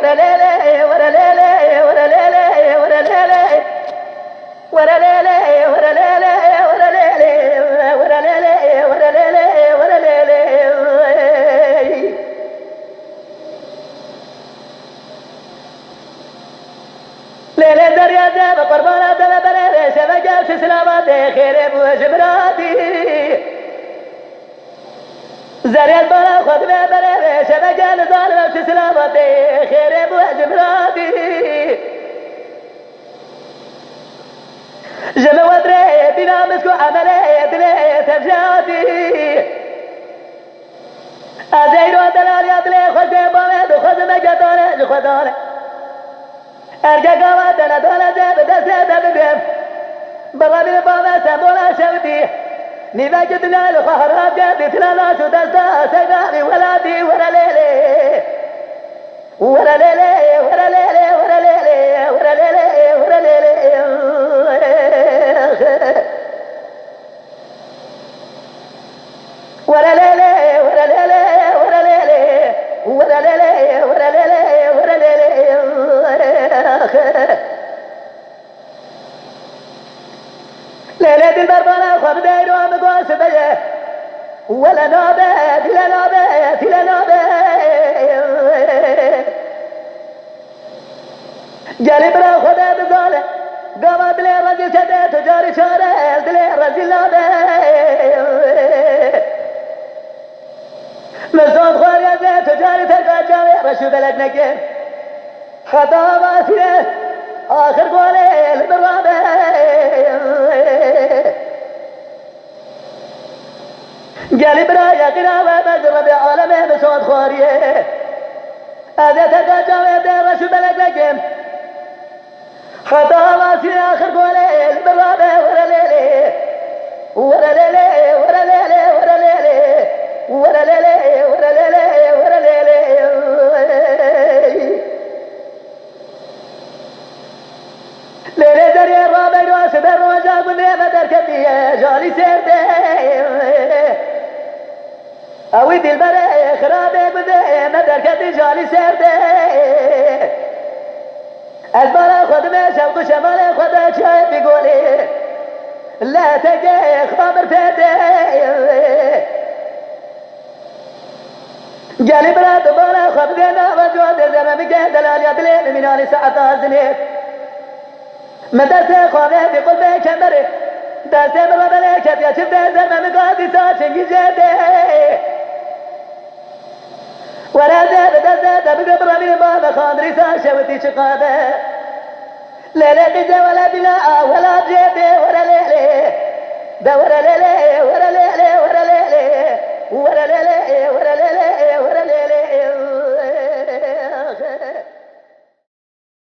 ورا ليلي ورا ليلي ورا ليلي ورا ليلي ورا ليلي ورا ليلي ورا ليلي ورا ليلي ورا ليلي ورا ليلي ليلي دريا زاب قربانا دم بليلي شبكة في سلاماتي خير ابو جبراتي زريا البلا خد بليلي شبكة نزال في سلاماتي خير ابو جبراتي جمع ودري بنا مسكو عملي دلي تفجاتي أزيرو دلال يدلي خد بامد خد مجداني خداني ارجع قواتنا دولا زب دست دبقم بغا بالبابا سبولا شودي نباجتنا الخهرات جدتنا ناسو دستا سقامي ولادي ورا ليلي ورا ليلي ورا ليلي ورا ليلي ورا ليلي ورا ليلي ورا ليلي ورا ليلي ورا ليلي ورا ليلي ورا ليلي ورا ليلي ليلة البربانة خب ديرو مقوس بيه ولا نوبة لا نوبة لا نوبة جالي برا خدا بزالة قامت لي رجل شدة تجاري شارع لي رجل نوبة مزود خواري زي تجاري تلقى جاوي رشو بلد نكين خطا واسية آخر قولي البرابة قالي برايا قناوة مجرب عالمي بصوت خواريه هذا تلقى جاوي دير رشو بلد نكين خطا واسية آخر قولي البرابة ورا ليلي ورا ليلي ورا ليلي ورا ليلي ورا ليلي ورا ليلي ورا ليلي ليلي دري الرابع واسب الرجاء قلنا ما دركتي جالي سيرتي اويد البري خرابي قلنا ما دركتي جالي سيرتي البرا خد ما شوق شمالي خد شايف بيقولي لا تجي خبر تدي جالي براد بالا خبرنا وجود زمان بجهد الاليات لين من علي ساعة زنيت مدرسة خوانه بقول بكمره درسة برابلة كتيا شفت زمان قاضي ساشنجي جده ورا زاد درسة تبقى برامي بابا خاندري ساشوتي شقابه ليلة قجة ولا بلا ولا جده ورا ليلة ده ورا ليلة ورا ليلة ورا ليلة ورا ليلة ورا ليلة